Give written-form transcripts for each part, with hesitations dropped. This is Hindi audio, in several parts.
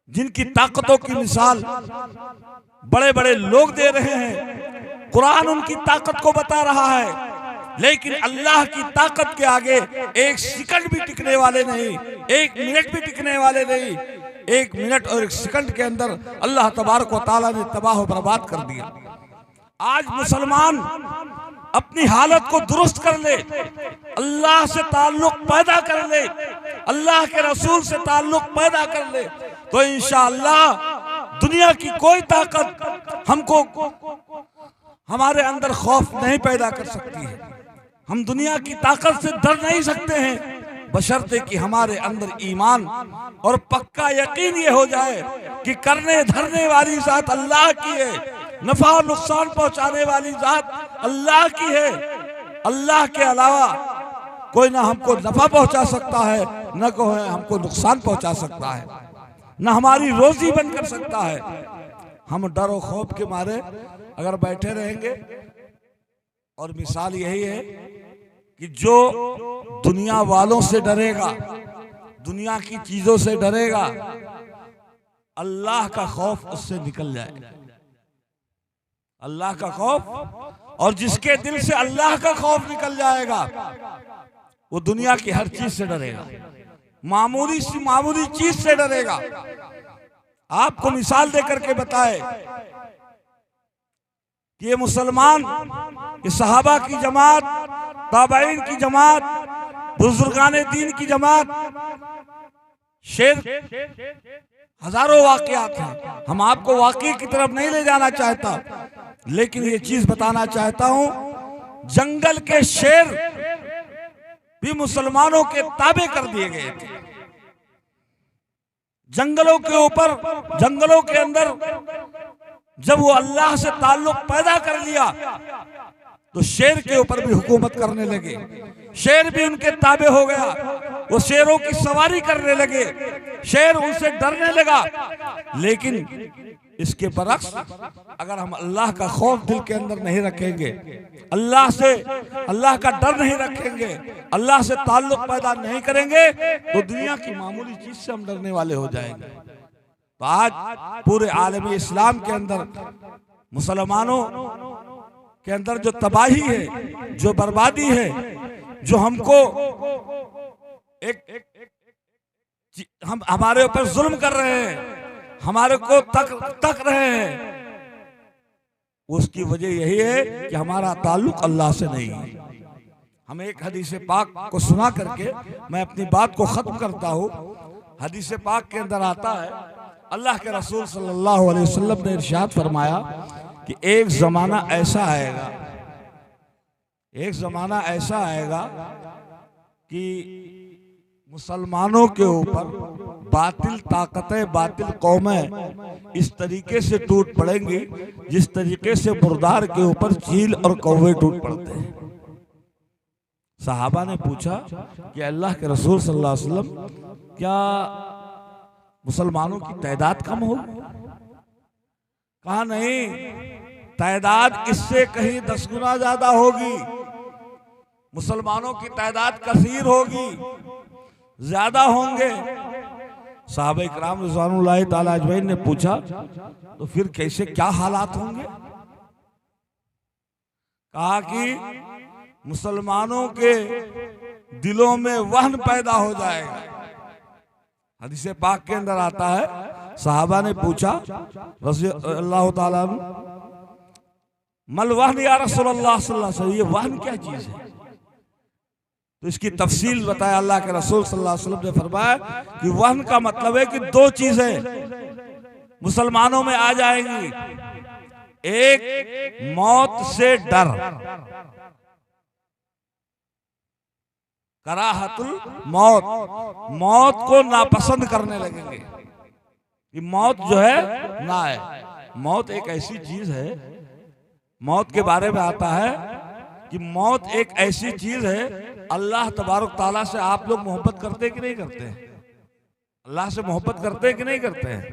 जिनकी ताकतों की मिसाल बड़े बड़े लोग दे रहे हैं। कुरान उनकी ताकत को बता रहा है, लेकिन अल्लाह की ताकत के आगे एक सेकंड भी टिकने वाले नहीं, एक मिनट भी टिकने वाले नहीं। एक मिनट और एक सेकंड के अंदर अल्लाह तबारक व तआला ने तबाह और बर्बाद कर दिया। आज मुसलमान अपनी हालत को दुरुस्त कर ले, अल्लाह से ताल्लुक पैदा कर ले, अल्लाह के रसूल से ताल्लुक पैदा कर ले, तो इंशाअल्लाह दुनिया की कोई ताकत हमको हमारे अंदर खौफ नहीं पैदा कर सकती है। हम दुनिया की ताकत से डर नहीं सकते हैं, बशर्ते कि हमारे अंदर ईमान और पक्का यकीन ये हो जाए कि करने धरने वाली जात अल्लाह की है, नफा और नुकसान पहुंचाने वाली जात अल्लाह की है। अल्लाह के अलावा कोई ना हमको नफा पहुंचा सकता है, न कोई हमको नुकसान पहुंचा सकता है, न हमारी रोजी बंद कर सकता है। हम डर और खौफ के मारे अगर बैठे रहेंगे, और मिसाल यही है कि जो दुनिया वालों से डरेगा, दुनिया की चीजों से डरेगा, अल्लाह का खौफ उससे निकल जाएगा। अल्लाह का खौफ, और जिसके दिल से अल्लाह का खौफ निकल जाएगा वो दुनिया की हर चीज से डरेगा, मामूली सी मामूली चीज से डरेगा। आपको मिसाल देकर के बताए कि ये मुसलमान, ये सहाबा की जमात, ताबईन की जमात, बुजुर्गाने दीन की जमात, शेर हजारों वाकयात हैं। हम आपको वाकई की तरफ नहीं ले जाना चाहता, लेकिन ये चीज बताना चाहता हूं, जंगल के शेर भी मुसलमानों के ताबे कर दिए गए थे। जंगलों के ऊपर, जंगलों के अंदर जब वो अल्लाह से ताल्लुक पैदा कर लिया तो शेर के ऊपर भी हुकूमत करने लगे, शेर भी उनके ताबे हो गया, वो शेरों की सवारी करने लगे, शेर उनसे डरने लगा। लेकिन इसके बरक्स अगर हम अल्लाह का खौफ दिल के अंदर नहीं रखेंगे, अल्लाह से, अल्लाह का डर नहीं रखेंगे, अल्लाह से ताल्लुक पैदा नहीं करेंगे, तो दुनिया की मामूली चीज से हम डरने वाले हो जाएंगे। तो आज पूरे आलमी इस्लाम के अंदर मुसलमानों के अंदर जो तबाही है, जो बर्बादी है, जो हमको हम हमारे ऊपर जुल्म कर रहे हैं, हमारे को तक रहे हैं, उसकी वजह यही है कि हमारा ताल्लुक अल्लाह से नहीं है। हम एक हदीस पाक को सुना करके मैं अपनी बात को खत्म करता हूँ। हदीस पाक के अंदर आता है, अल्लाह के रसूल सल्लल्लाहु अलैहि वसल्लम ने इरशाद फरमाया कि एक जमाना ऐसा आएगा, एक जमाना ऐसा आएगा कि मुसलमानों के ऊपर बातिल ताकतें, बातिल कौमें इस तरीके से टूट पड़ेंगी जिस तरीके से मुर्दार के ऊपर चील और कौवे टूट पड़ते हैं। सहाबा ने पूछा कि अल्लाह के रसूल सल्लल्लाहु अलैहि वसल्लम, क्या मुसलमानों की तादाद कम होगी? कहा नहीं, तादाद इससे कहीं 10 गुना ज्यादा होगी। मुसलमानों की तादाद कसीर होगी, ज्यादा होंगे। साहबा इकराम रिज़वानुल्लाहि ताला अजमईन ने पूछा, तो फिर कैसे, क्या हालात होंगे? कहा कि मुसलमानों के दिलों में वहन पैदा हो जाएगा। हदीस पाक के अंदर आता है, साहबा ने पूछा रज़ी अल्लाह ताला अन्हु, मल वहन या रसूलल्लाह सल्लल्लाहु अलैहि वसल्लम, ये वहन क्या चीज है? तो इसकी तफसील बताया अल्लाह के रसूल सल्लल्लाहु अलैहि वसल्लम ने फरमाया कि वहन का मतलब है कि 2 चीजें मुसलमानों में आ जाएंगी। एक, मौत से डर, कराहतुल मौत, मौत को नापसंद करने लगेंगे कि मौत जो है ना आए। मौत एक ऐसी चीज है, मौत के बारे में आता है कि मौत एक ऐसी चीज है, अल्लाह तबारक ताला से आप लोग मोहब्बत करते हैं कि नहीं करते हैं? अल्लाह से मोहब्बत करते हैं कि नहीं करते हैं?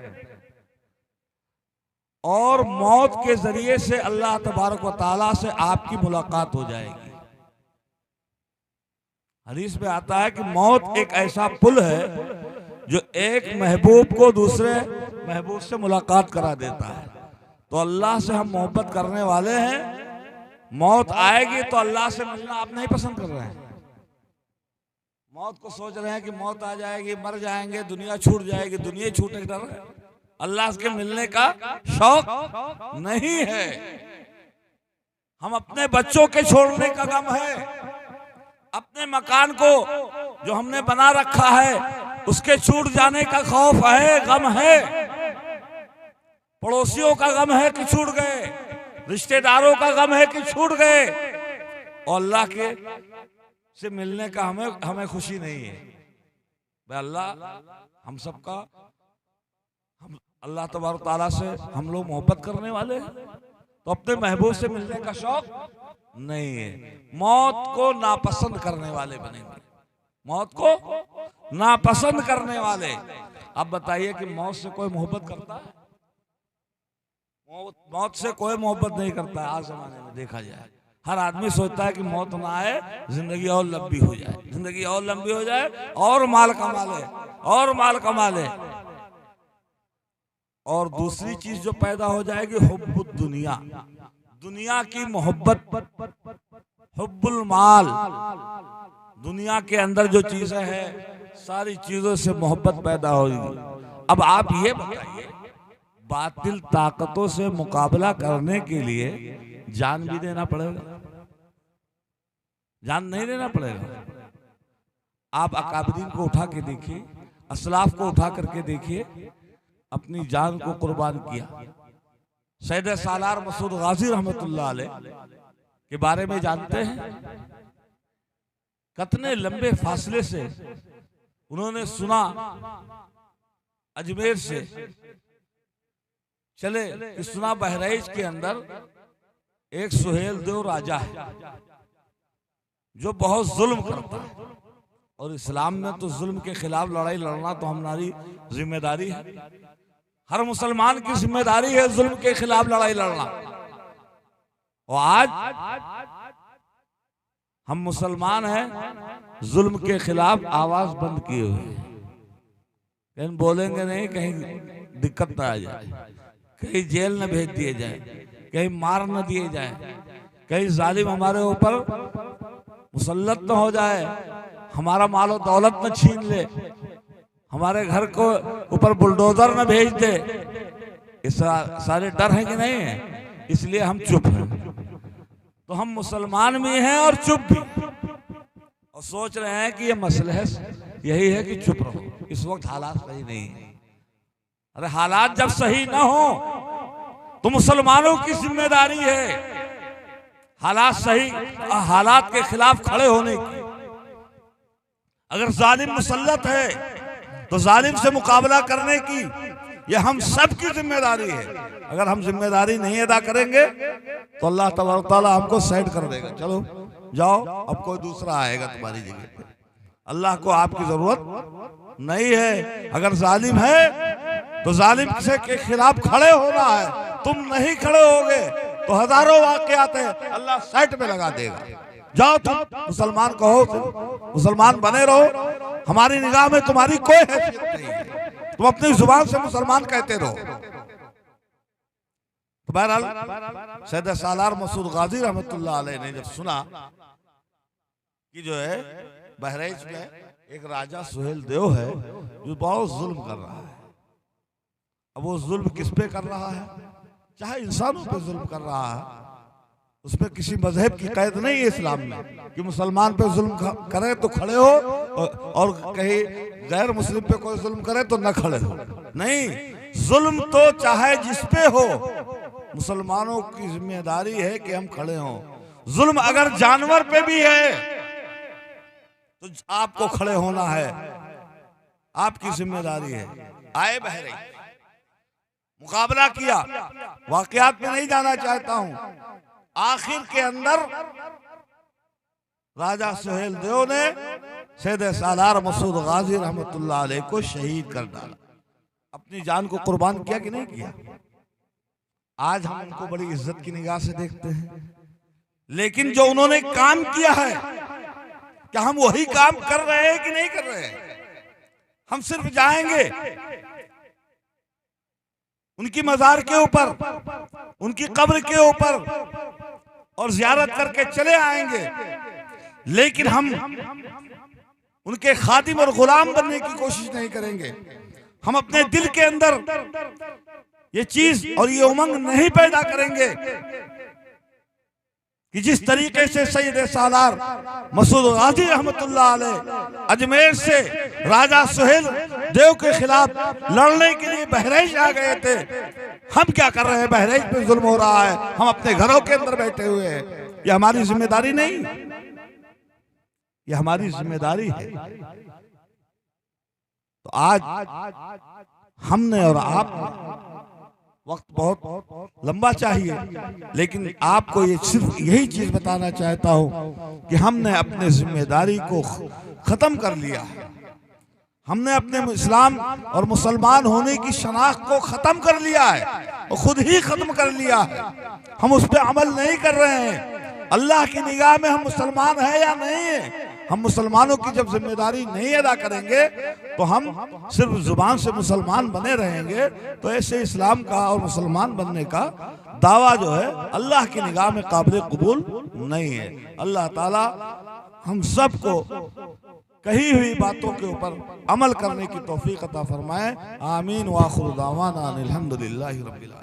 और मौत के जरिए से अल्लाह तबारक व ताला से आपकी मुलाकात हो जाएगी। हदीस में आता है कि मौत एक ऐसा पुल है जो एक महबूब को दूसरे महबूब से मुलाकात करा देता है। तो अल्लाह से हम मोहब्बत करने वाले हैं, मौत आएगी तो अल्लाह से मिलना आप नहीं पसंद कर रहे हैं। मौत को सोच रहे हैं कि मौत आ जाएगी, मर जाएंगे, दुनिया छूट जाएगी, दुनिया छूटने का डर है। अल्लाह के मिलने का शौक नहीं है। हम अपने बच्चों के छोड़ने का गम है, अपने मकान को जो हमने बना रखा है उसके छूट जाने का खौफ है, गम है। पड़ोसियों का गम है कि छूट गए, रिश्तेदारों का गम है कि छूट गए, और अल्लाह के से मिलने का हमें खुशी नहीं है। भाई अल्लाह हम सबका, हम अल्लाह तबारक ताला से हम लोग मोहब्बत करने वाले हैं, तो अपने महबूब से मिलने का शौक नहीं है। मौत को नापसंद करने वाले बनेंगे, मौत को नापसंद करने वाले। अब बताइए कि मौत से कोई मोहब्बत करता है? मौत से कोई मोहब्बत नहीं करता है। आज जमाने में देखा जाए, हर आदमी सोचता है कि मौत ना आए, जिंदगी और लंबी हो जाए, जिंदगी और लंबी हो जाए, और माल कमा ले, और माल कमा ले। और दूसरी चीज जो पैदा हो जाएगी, हुब्बुद दुनिया, दुनिया की मोहब्बत, हुब्बुल माल, दुनिया के अंदर जो चीजें हैं सारी चीजों से मोहब्बत पैदा होगी। अब आप ये बताइए, बातिल ताकतों से मुकाबला करने के लिए जान भी देना पड़ेगा? जान नहीं देना पड़ेगा? आप अकाबरीन को उठा के देखिए, असलाफ को उठा करके देखिए, अपनी जान को कुर्बान किया। सैयद सालार मसूद गाजी रहमतुल्लाह अलैह के बारे में जानते हैं, कितने लंबे फासले से उन्होंने सुना, अजमेर से चले कि सुना बहराइच के अंदर एक सुहेल देव राजा है जो बहुत जुल्म करता है, और इस्लाम में तो जुल्म के खिलाफ लड़ाई लड़ना तो हमारी जिम्मेदारी है। हर मुसलमान की जिम्मेदारी है जुल्म के खिलाफ लड़ाई लड़ना। और आज हम मुसलमान हैं, जुल्म के खिलाफ आवाज बंद किए हुए हैं। कहीं बोलेंगे नहीं, कहीं दिक्कत ना आ जाए, कहीं जेल न भेज दिए जाए, कहीं मार न दिए जाए, कहीं जालिम हमारे ऊपर मुसल्लत न हो जाए, हमारा मालो दौलत न छीन ले, हमारे घर को ऊपर बुलडोजर न भेज दे। इस सारे डर हैं कि नहीं है? इसलिए हम चुप हैं। तो हम मुसलमान भी हैं और चुप भी, और सोच रहे हैं कि ये मसलहत यही है कि चुप रहो। इस वक्त हालात सही नहीं है। अरे हालात जब सही ना हो तो मुसलमानों की जिम्मेदारी है हालात सही, हालात के खिलाफ खड़े होने की। अगर जालिम मुसल्लत है तो जालिम से मुकाबला करने की यह हम सब की जिम्मेदारी है। अगर हम जिम्मेदारी नहीं अदा करेंगे तो अल्लाह तबारक तआला हमको साइड कर देगा, चलो जाओ अब कोई दूसरा आएगा तुम्हारी जगह पे। अल्लाह को आपकी जरूरत नहीं है। अगर जालिम है तो जालिम के खिलाफ खड़े होना है। तुम नहीं खड़े होगे तो हजारों वाकयात है, अल्लाह साइड पे लगा देगा। जाओ तुम मुसलमान कहो, मुसलमान बने रहो, हमारी निगाह में तुम्हारी कोई हैसियत नहीं है, तुम अपनी जुबान से मुसलमान कहते रहो। तो बहरहाल सैयद सालार मसूद गाजी रहमतुल्लाह अलैह ने जब सुना कि जो है बहराइच में एक राजा सुहेल देव है जो बहुत जुल्म कर रहा है। अब वो जुल्म किस पे कर रहा है? चाहे इंसानों पे जुल्म कर रहा है, उसमें किसी मजहब की कैद नहीं है इस्लाम में कि मुसलमान पे जुल्म करे तो खड़े हो और कहीं गैर मुस्लिम पे कोई जुल्म करे तो न खड़े हो। नहीं, जुल्म तो चाहे जिस पे हो, मुसलमानों की जिम्मेदारी है कि हम खड़े हों। जुल्म अगर जानवर पे भी है तो आपको खड़े होना है, आपकी जिम्मेदारी है। आए बहराइच, मुकाबला किया, वाकयात में नहीं जाना चाहता हूं। आखिर के अंदर राजा सुहेल देव ने सैयद सालार मसूद गाजी रहमतुल्लाह अलैह को शहीद कर डाला। अपनी जान को कुर्बान किया कि नहीं किया? आज हम उनको बड़ी इज्जत की निगाह से देखते हैं, लेकिन जो उन्होंने काम किया है, क्या हम वही काम कर रहे हैं कि नहीं कर रहे हैं? हम सिर्फ जाएंगे उनकी मजार के ऊपर, उनकी कब्र के ऊपर और जियारत करके चले आएंगे, लेकिन हम उनके खादिम और गुलाम बनने की कोशिश नहीं करेंगे। हम अपने दिल के अंदर ये चीज और ये उमंग नहीं पैदा करेंगे कि जिस तरीके से सैयद सालार मसूद गाजी रहमतुल्लाह अलैह अजमेर से राजा सुहेल देव के खिलाफ लड़ने के लिए बहराइच आ गए थे, हम क्या कर रहे हैं? बहराइच पे जुल्म हो रहा है, हम अपने घरों के अंदर बैठे हुए हैं। ये हमारी जिम्मेदारी नहीं, ये हमारी जिम्मेदारी है। तो आज हमने और आप, वक्त बहुत लंबा चाहिए, लेकिन आपको ये सिर्फ यही चीज बताना चाहता हूं कि हमने अपने जिम्मेदारी को खत्म कर लिया है। हमने अपने इस्लाम और मुसलमान होने की शनाख्त को खत्म कर लिया है और खुद ही खत्म कर लिया है। हम उस पर अमल नहीं कर रहे हैं। अल्लाह की निगाह में हम मुसलमान हैं या नहीं है? हम मुसलमानों की जब जिम्मेदारी नहीं अदा करेंगे तो हम सिर्फ जुबान से मुसलमान बने रहेंगे, तो ऐसे इस्लाम का और मुसलमान बनने का दावा जो है अल्लाह की निगाह में काबिल कबूल नहीं है। अल्लाह ताला हम सबको कही हुई बातों के ऊपर अमल करने की तौफीक अता फरमाए। आमीन व आखिर दावाना अनिल हम्दुलिल्लाहि रब्बिल आलमीन।